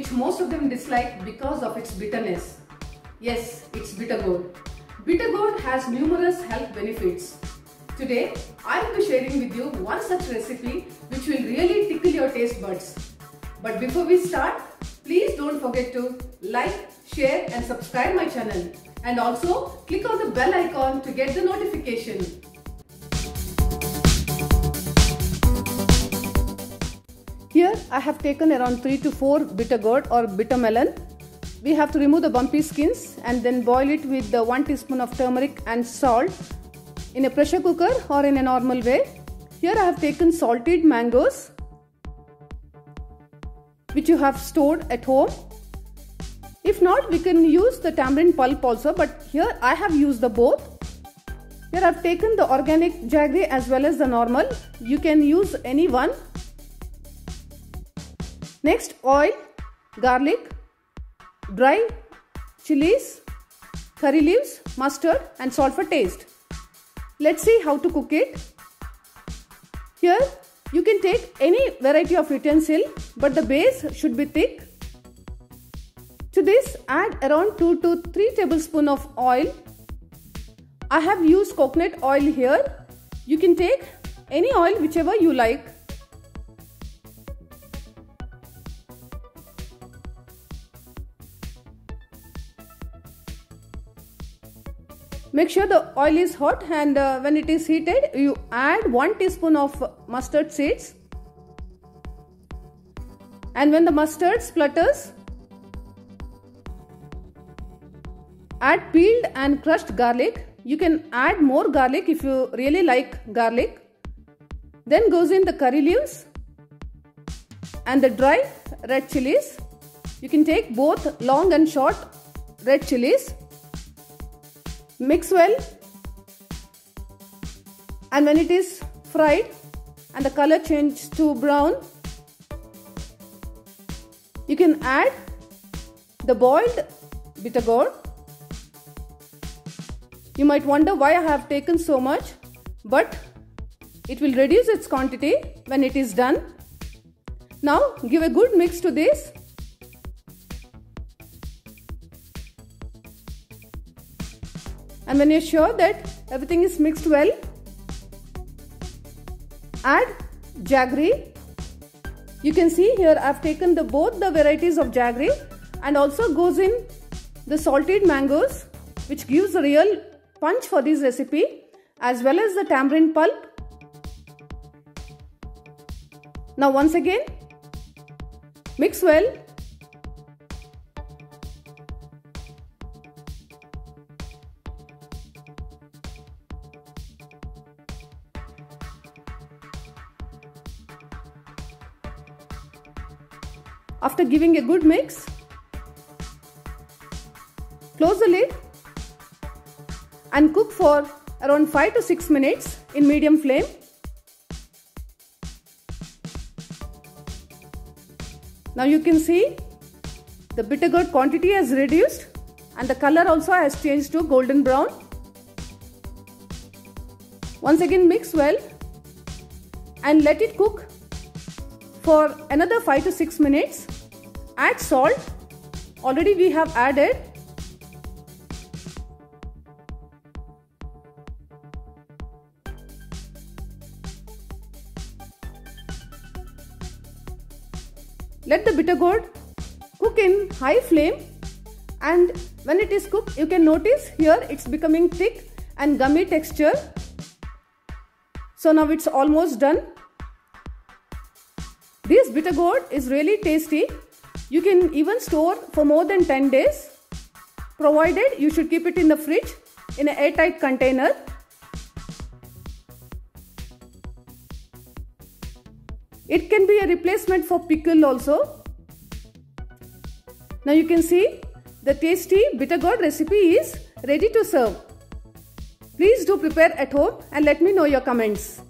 which most of them dislike because of its bitterness. Yes, it's bitter gourd. Bitter gourd has numerous health benefits. Today, I will be sharing with you one such recipe which will really tickle your taste buds. But before we start, please don't forget to like, share and subscribe my channel. And also click on the bell icon to get the notification. Here I have taken around 3 to 4 bitter gourd or bitter melon. We have to remove the bumpy skins and then boil it with the 1 teaspoon of turmeric and salt in a pressure cooker or in a normal way. Here I have taken salted mangoes which you have stored at home. If not, we can use the tamarind pulp also, but here I have used the both. Here I have taken the organic jaggery as well as the normal. You can use any one. Next, oil, garlic, dry chilies, curry leaves, mustard and salt for taste. Let's see how to cook it. Here you can take any variety of utensil, but the base should be thick. To this, add around 2 to 3 tablespoons of oil. I have used coconut oil here. You can take any oil whichever you like. Make sure the oil is hot, and when it is heated, you add 1 teaspoon of mustard seeds. And when the mustard splutters, add peeled and crushed garlic. You can add more garlic if you really like garlic. Then goes in the curry leaves and the dry red chilies. You can take both long and short red chilies. Mix well, and when it is fried and the color changes to brown, you can add the boiled bitter gourd. You might wonder why I have taken so much, but it will reduce its quantity when it is done. Now give a good mix to this. And when you're sure that everything is mixed well, add jaggery. You can see here I've taken both the varieties of jaggery, and also goes in the salted mangoes, which gives a real punch for this recipe, as well as the tamarind pulp. Now once again, mix well. After giving a good mix, close the lid and cook for around 5 to 6 minutes in medium flame. Now you can see the bitter gourd quantity has reduced and the color also has changed to golden brown. Once again, mix well and let it cook for another 5 to 6 minutes. Add salt. Already we have added. Let the bitter gourd cook in high flame, and when it is cooked, you can notice here it's becoming thick and gummy texture. So now it's almost done. This bitter gourd is really tasty. You can even store for more than 10 days, provided you should keep it in the fridge in an airtight container. It can be a replacement for pickle also. Now you can see the tasty bitter gourd recipe is ready to serve. Please do prepare at home and let me know your comments.